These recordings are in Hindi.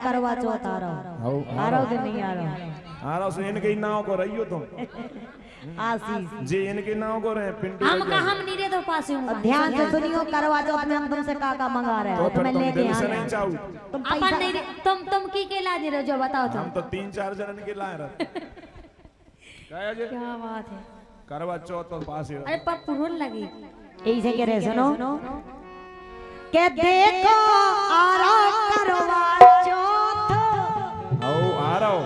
करवा चौथ आ रहा कि नहीं आ रहा से इनके नाव को रहियो तुम आशीष जी इनके नाव को रहे पिंटू हम का हम नहीं रे तो पास हूं। ध्यान से सुनियो, करवा चौथ में हम तुमसे काका मंगा रहे हैं, मैं लेके आ नहीं चाहूं तुम अपन पैसा नहीं तुम की ला दे रहे हो जो बताओ तुम। हम तो 3-4 जन के लाए रहे क्या बात है, करवा चौथ तो पास ही अरे पप्पू रोन लगी ऐसे कह रहे सुनो के देखो आ रहा करवा चौथ आ रहा हो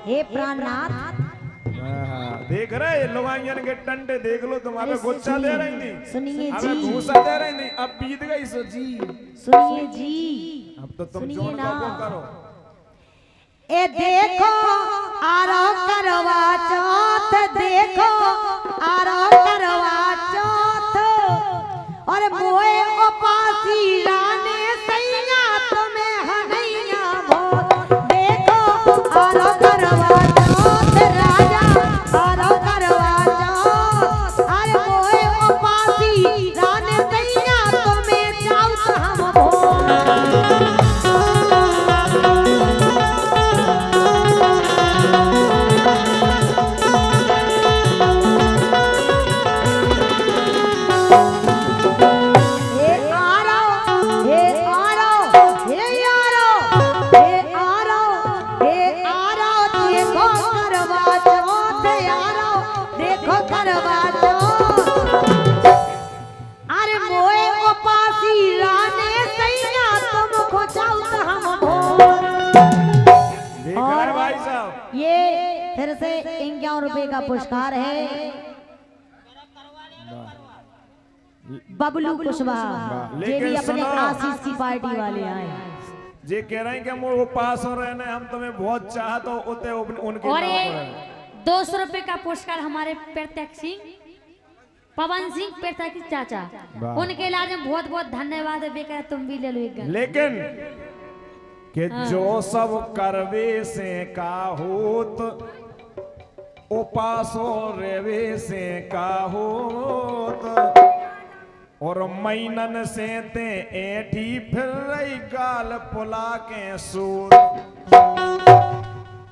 हे प्राणनाथ देख रहे लोग के टंडे देख लो तुम्हारे गुच्छा दे रही थी सुनिए अबे जी घूसा दे रही थी अब बीत गई सो जी सुनिए जी अब तो तुम सुनिए जोन ना। का वो करो ए देखो आ रहा करवा चौथ, देखो आ रहा करवा चौथ और मोए उपासी राने सैया तुम्हें हनैया भोत, देखो आ रहा करवा चौथ राजा आ रहा करवा चौथ अरे मोए उपासी राने सैया तुम्हें चाउत हम भोत। फिर से 51 रुपए का पुरस्कार है बबलू कुशवाहा, ये भी अपने आशीष की पार्टी वाले आए। जे कह रहे हैं कि हम वो पास हो रहे हैं हम तुम्हें बहुत चाहते हो उते उनके और नाम ये पर 200 रुपए का पुरस्कार हमारे प्रत्यक्ष सिंह पवन सिंह प्रत्यक्ष चाचा, उनके इलाज में बहुत बहुत धन्यवाद है। बेकार तुम भी ले लो एक गन। लेकिन कि जो सब करवे से का होत उपासो रेवे से का होत और मैनन से ते ऐठी फिर रही गाल पुला के सूर।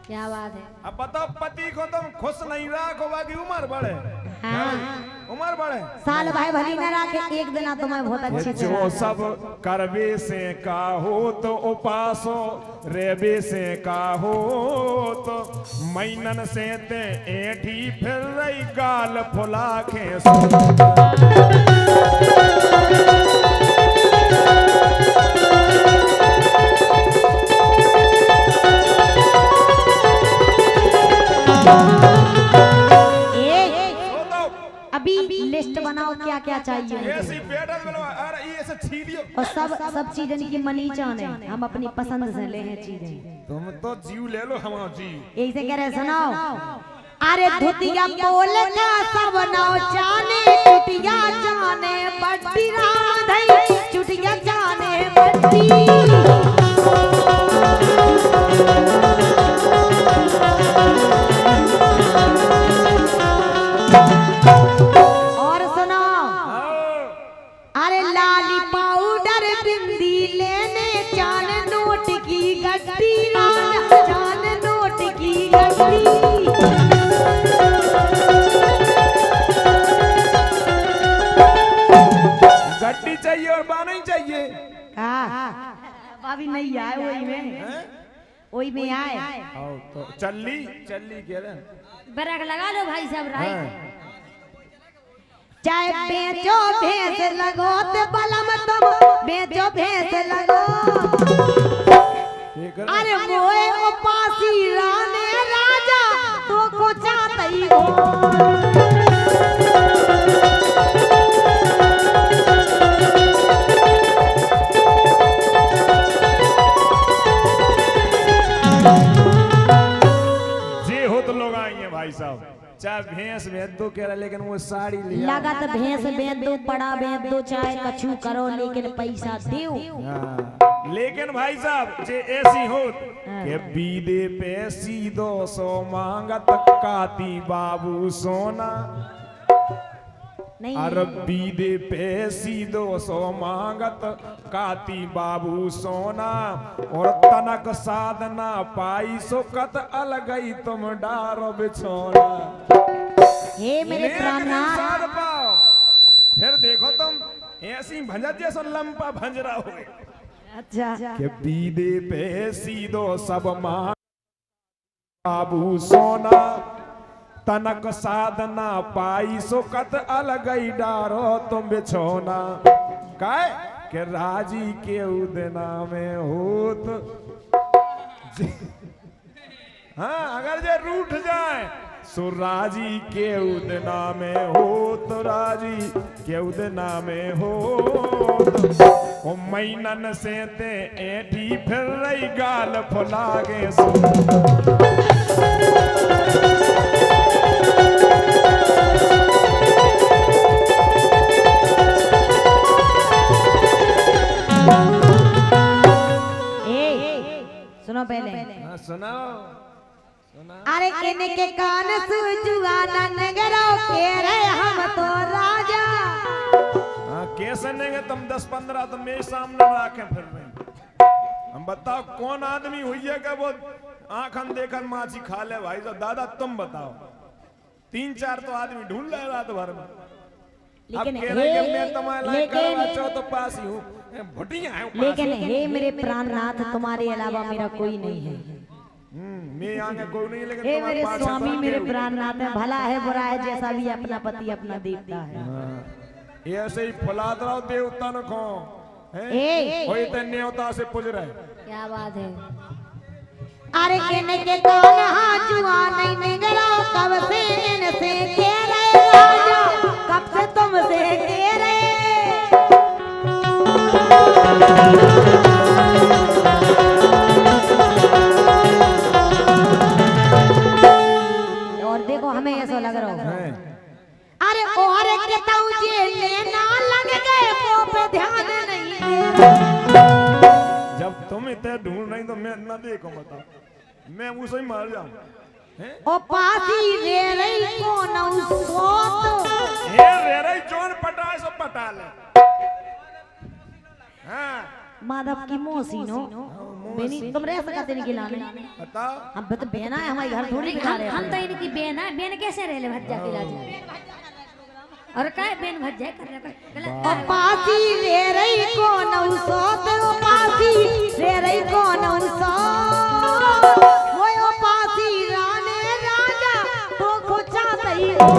क्या बात है। अब बताओ पति को तुम खुश नहीं रखो बाकी उम्र बढ़े उम्र बढ़े साल भाई भली न रखे एक दिन तुम्हें बहुत अच्छे से जो सब करवे से का हो तो उपासो रेबे से का हो तो मैनन से ते ऐठी फिर रही गाल फुला के लिस्ट बनाओ क्या क्या चाहिए ऐसी अरे ऐसे छीलियो और सब चीजें की मनीचा ने हम अपनी पसंद से ले हैं चीजें। तुम तो जीव ले लो हम जीव ऐसे कह रहे सुनाओ अरे धुतिया बोल का सब नाव जाने चुटिया जाने बड्डी राम धई चुटिया जाने बड्डी चाहिए और बाना ही चाहिए अभी नहीं आए वही में आए तो चल्ली कह रहे ब्रेक लगा लो भाई साहब राइट। चाहे बेचो भैंस लगो ते बलम तुम बेचो भैंस लगो अरे मोए उपासी राने राजा तो को चाहते ही हो। चाहे भैंस भेज दो कह रहा लेकिन वो साड़ी लिया लगा तो भैंस भेज दो पड़ा भेज दो चाहे कछु करो लेकिन पैसा दो। लेकिन भाई साहब जे ऐसी हो के बीदे पैसी 200 मांगत काती बाबू सोना नहीं अरबी दे पे सीधो सो मांगत काती बाबू सोना और तनक साधना पाई सुकत अलगई तुम डारो बिछोना। हे मेरे प्राणनाथ साध पाओ फिर देखो तुम ऐसी भंजत जैसा लंपा भंजरा हो अच्छा के बीदे पे सीधो सब मांग बाबू सोना तनक साधना पाई सुकत अलगई डारो तुम बिछोना। काय के राजी के उदना में होत हाँ अगर जे रूठ जाए सो राजी के उदना में होत राजी के उदना में होत ओ मैनन से ते ऐठी फिर रही गाल फुलागे सो सुनो पहले हाँ सुनाओ अरे इनके कान सुजुआ नगरो के रे हम तो राजा। हाँ कैसे नहीं तुम 10-15 तो मेरे सामने रखे फिर रहे हम बताओ कौन आदमी हुई है कि वो आंखन देकर माछी खा ले भाई साहब दादा तुम बताओ 3-4 तो आदमी ढूंढ ले रात भर में। अब कह रहे कि मैं तुम्हारे लायक करवा चौथ तो पास ही हूँ भुटिया है लेकिन हे मेरे प्राणनाथ तुम्हारे अलावा मेरा कोई नहीं है। मैं आगे कोई नहीं लेकिन हे तुम्हारे मेरे पास स्वामी है, मेरे प्राणनाथ है भला है बुरा है जैसा भी अपना पति अपना देवता है। ये ऐसे ही फुलाद रहो देवता न खो कोई तो न्योता से पूछ रहे क्या बात है। अरे के कौन हाजुआ नहीं निगरा कब से इनसे कह रहे राजा कब से तुमसे कह रहे। और देखो हमें ऐसा लग रहा है अरे और के तुझे लेना लग गए वो पे ध्यान नहीं दे रहा। जब तुम इतने ढूंढ नहीं तो मैं न देखो बताओ मैं उसे ही मार जाऊं ओ पासी रे रही कौन सोत हे रे रे जोन पटाए सब पटा ले हाँ माधव की मौसी नो बेनी तुम रह सकते नहीं खिलाने बताओ अब तो बहना है हमारे घर थोड़ी खिला रहे हम तो इनकी बहन है बहन कैसे रह ले भज्जा खिला जाए और काय बहन भज्जा कर रहे ओ पासी रे रही कौन सोत ओ पासी रे रही कौन सोत वो ओ पासी राने राजा तो खोचा दई हो।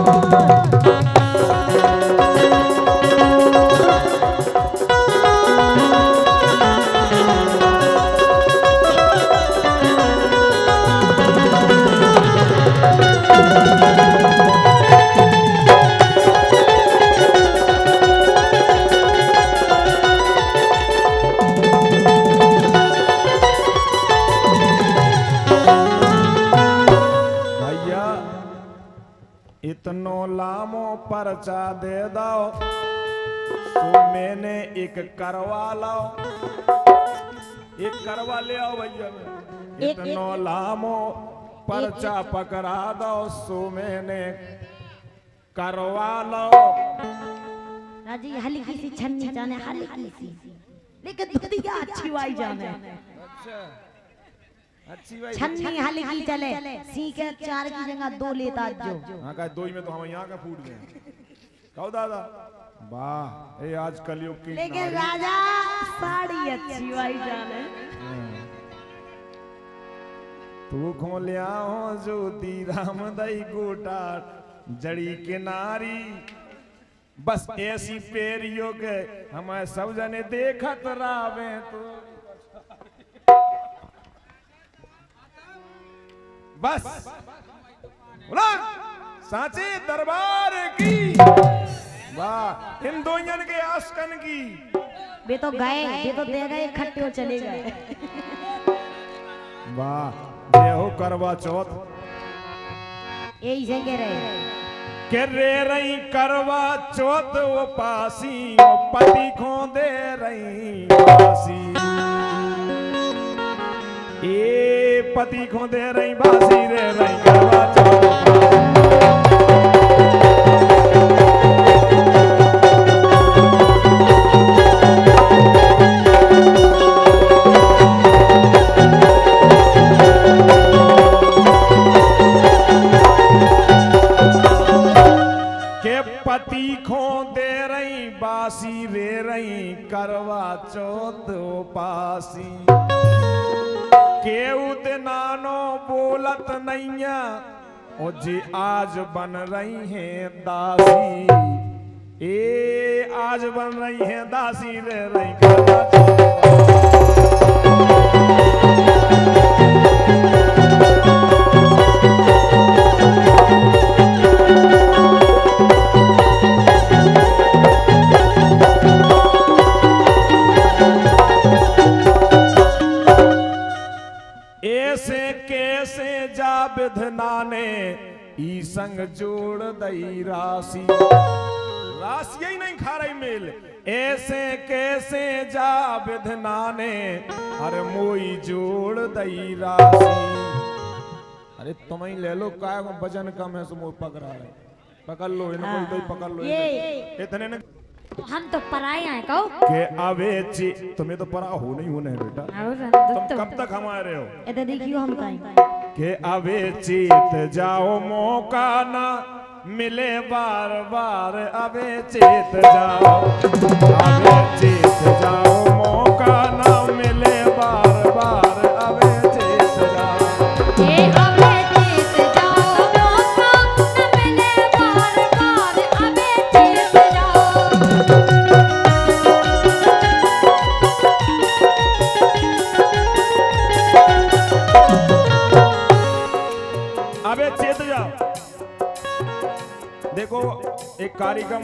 इतनो लामो परचा दे दो तो मैंने एक करवा लाओ एक करवा ले आओ भैया इतनो लामो परचा पकड़ा दो सो मैंने करवा लो। राजी हल्की सी छन्नी जाने हल्की सी लेकिन धुतिया अच्छी वाई जाने अच्छी भाई छन्नी हल्की चले सी के 4 की जगह 2 लेता जो हाँ का 2 ही में तो हम यहाँ का फूट गए कहो दादा वाह ये आज कलयुग की लेकिन नारी। राजा साड़ी अच्छी वाई जाने तू खो लिया हो ज्योति राम दई गोटा जड़ी किनारी बस ऐसी पेरियो के हमारे सब जने देखत रावे तो बस बोला सांचे दरबार की वाह इन दोनों के आस्कन की वे तो गए वे तो दे गए इकट्ठे हो चले गए। वाह ये हो करवा चौथ यही से कह रहे के रे रही करवा चौथ वो पासी वो पति खो दे रही पासी ए पति खो दे रही बासी रे रही करवा चौथ बोलत नैया ओ जी आज बन रही हैं दासी, ए आज बन रही हैं दासी रे रही ऐसे कैसे जा विधना ने ई संग जोड़ दई राशि, राशि ही नहीं खा रही मेल। ऐसे कैसे जा विधना ने अरे मोई जोड़ दई राशि। अरे तुम ही ले लो काय वजन कम है सो मोई पकड़ा रहे, पकड़ लो इनको तो पकड़ लो इतने ने हम तो पराए हैं कहो के अवे ची तुम्हें तो परा हो नहीं होने बेटा, तुम कब तक हमारे हो इधर देखियो हम कहीं के अवे चीत जाओ मौका ना मिले बार बार, अवे चीत जाओ, अवे चीत जाओ मौका ना मिले बार बार, अवे चीत जाओ, ए अबे चीत जाओ मौका न मिले बार बार, अबे चीत जाओ। अबे चेत जाओ। देखो एक कार्यक्रम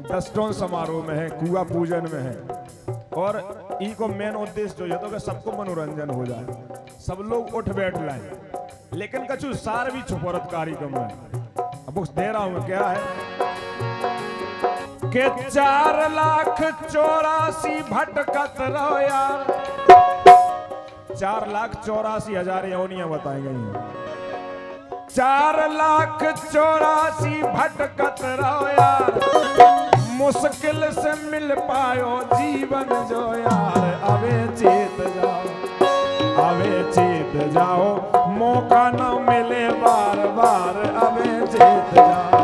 10 टन समारोह में है, कुआ पूजन में है, और ई को मेन उद्देश्य जो है तो कि सबको मनोरंजन हो जाए, सब लोग उठ बैठ लाए, लेकिन कछु सार भी छुपरत कार्यक्रम में। अब उस दे रहा हूं क्या है कि 4,84,000 भटकत रहो यार, 4,84,000 यौनियां बताई गई हैं। 4,84,000 भटकत रहो यार, मुश्किल से मिल पायो जीवन जो यार, अवे चेत जाओ, अवे चेत जाओ मौका न मिले बार बार, अवे चेत जाओ,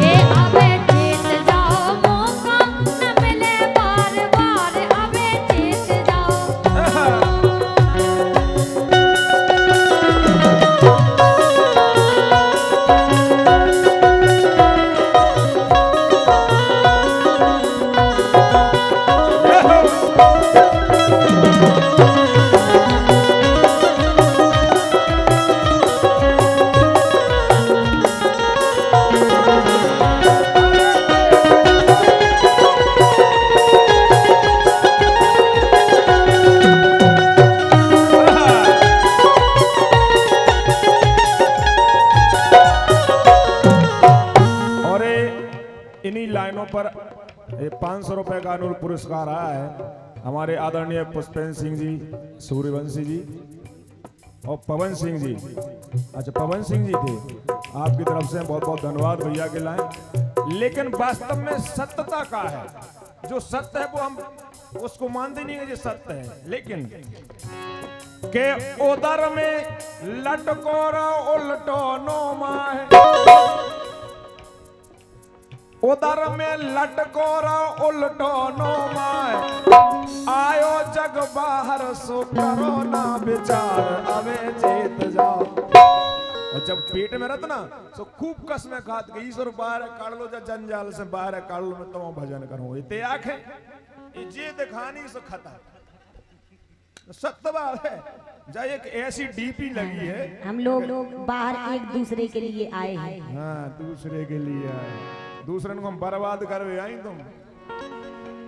ए अबे चीत जाओ मौका न मिले बार बार, अबे चीत जाओ। इन्हीं लाइनों पर 500 रुपए का अनुल पुरस्कार आया है हमारे आदरणीय पुष्पेंद्र सिंह जी, सूर्यवंशी जी और पवन सिंह जी। अच्छा पवन सिंह जी थे, आपकी तरफ से बहुत बहुत धन्यवाद भैया के लाए। लेकिन वास्तव में सत्यता का है, जो सत्य है वो हम उसको मानते नहीं है जो सत्य है, लेकिन के उदर में लटको रहो उल्टो नो माए, उदर में लटको रहो उल्टो नो माए, आयो जग बाहर सो करो ना विचार, अवे चेत जाओ। और जब पेट में रहता ना तो खूब कस में खात के ईश्वर बाहर काढ़ लो, जंजाल से बाहर काढ़ लो, मैं तुम भजन करो, इतने आंखें ये दिखानी सो खता सत्य बात है। जब एक ऐसी डीपी लगी है, हम लोग बाहर एक दूसरे के लिए आए हैं। हाँ दूसरे के लिए आए, दूसरे को हम बर्बाद करवे आई तुम।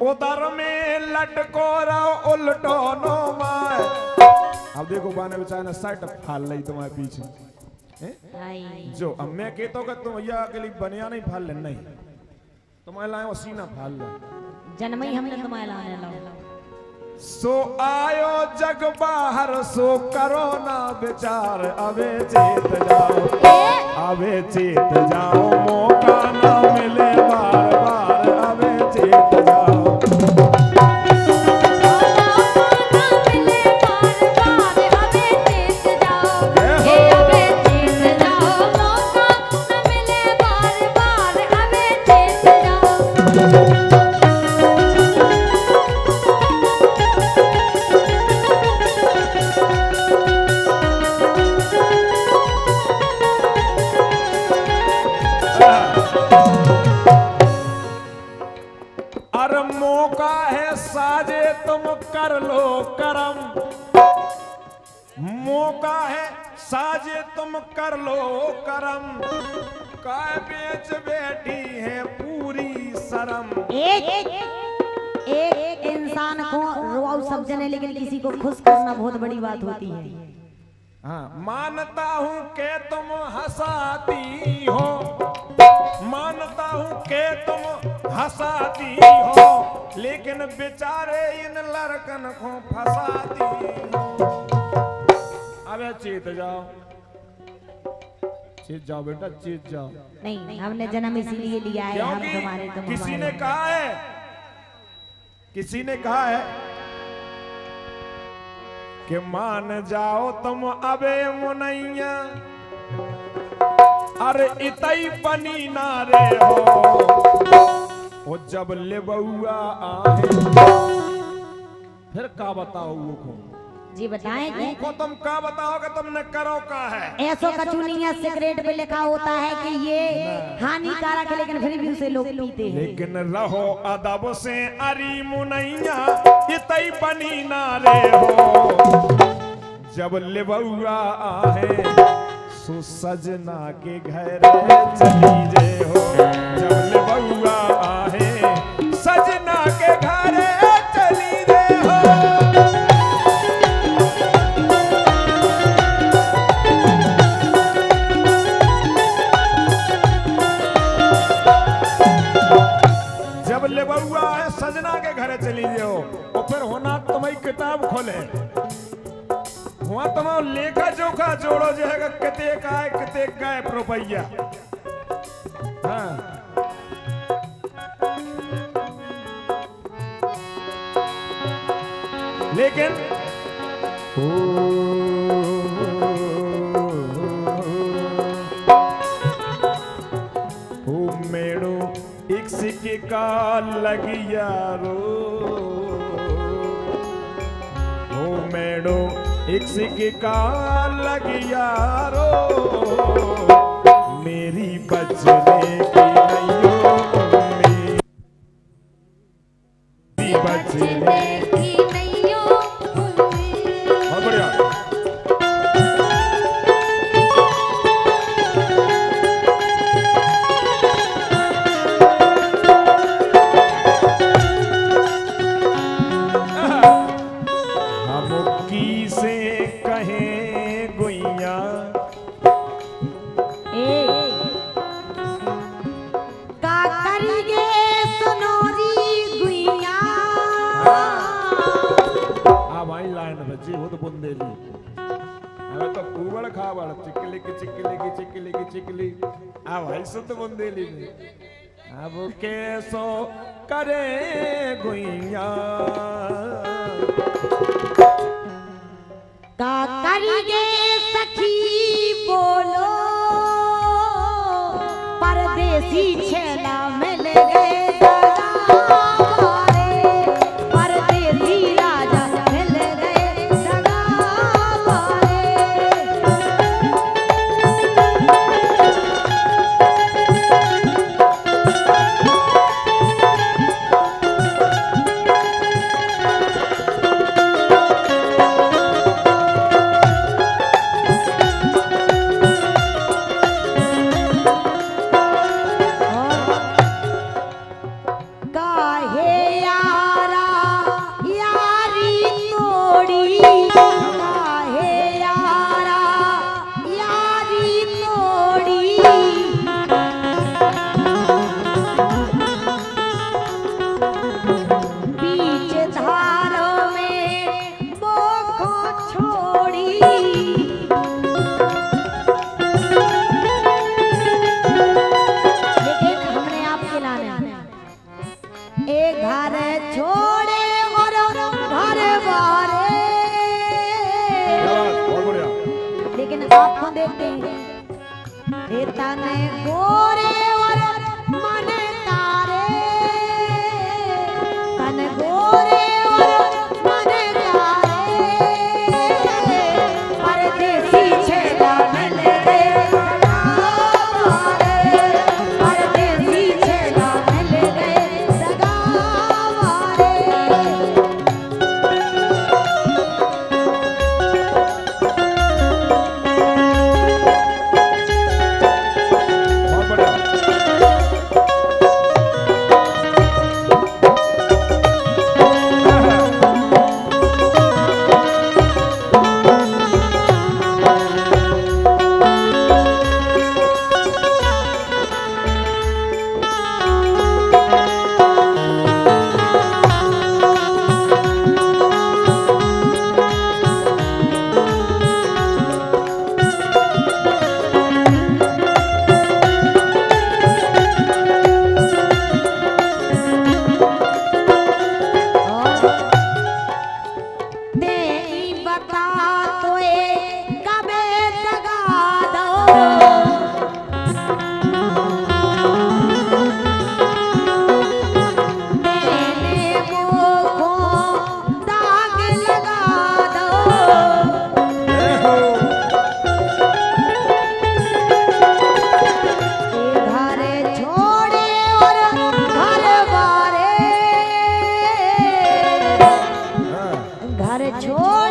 उदर में लटको रहो उल्टो नो माए, अब देखो बाने बेचारा शर्ट फाल ली तुम्हारे पीछे जो अब मैं कहता हूँ तुम भैया के लिए बनिया नहीं फाल ले, नहीं तुम्हारे लाए वो सीना फाल लो, जन्म ही हमने तुम्हारे लाने लो। सो आयो जग बाहर सो करो ना विचार, अबे चेत जाओ, अबे चेत जाओ मौका ना मिले बार बार, अबे चेत जाओ। मौका है साजे तुम कर लो करम, काय बेच बैठी है पूरी शरम। एक इंसान को रुआऊ सब जने, लेकिन किसी को खुश करना बहुत बड़ी बात होती है। हाँ, मानता हूँ के तुम हंसाती हो, मानता हूँ के तुम हंसाती हो, लेकिन बेचारे इन लड़कन को फंसाती हो। अबे चीत जाओ, चीत जाओ बेटा, चीत जाओ। नहीं, हमने जन्म इसीलिए लिया है, हम क्योंकि तुम्हारे तुम किसी हमारे। ने कहा है, किसी ने कहा है कि मान जाओ तुम अबे मुनैया, अरे इतई बनी ना रे हो, वो जब ले बउआ आहे, फिर का बताओ वो को जी बताएं जी। को तुम का बताओगे, तुमने करो का है। ऐसो कचूनिया सिगरेट पे लिखा होता है कि ये हानिकारक है, लेकिन फिर भी उसे लोग पीते हैं। लेकिन रहो अदब से अरी मुनैया, इतई बनी ना रे हो, जब लेबुआ आहे सो सजना के घर चली जे हो, जब लेबुआ आहे सजना के घर चली जे हो। जब लेबुआ आहे सजना के घर चली जे हो, और फिर होना तुम्हारी किताब खोले, वहां तुम लेखा जोखा जोड़ो जो है कितेक आए कितेक गए रुपया। हाँ, लेकिन ओ मेड़ो एक सिक्के का लगिया रो, ओ मेड़ो एक सिक्के का लगिया रो, मेरी बचने की नहीं हो, मेरी बचने की नहीं हो। बहुत बढ़िया। चिकली आ भाई सुत बुंदेली में अब कैसो करे गुइया, का करिए सखी बोलो, परदेसी छेला मिल गए दगाबारे, परदेसी राजा मिल गए दगाबारे। आपको देखते हैं तने गोरे और मन तारे, तन गोरे और मन तारे, परदेसी छेला मिल गए दगावारे, परदेसी छेला मिल गए दगावारे। बता तो कबे दगा दो मेरे मुंह को दाग लगा दो घर छोड़े और घर बारे घर छोड़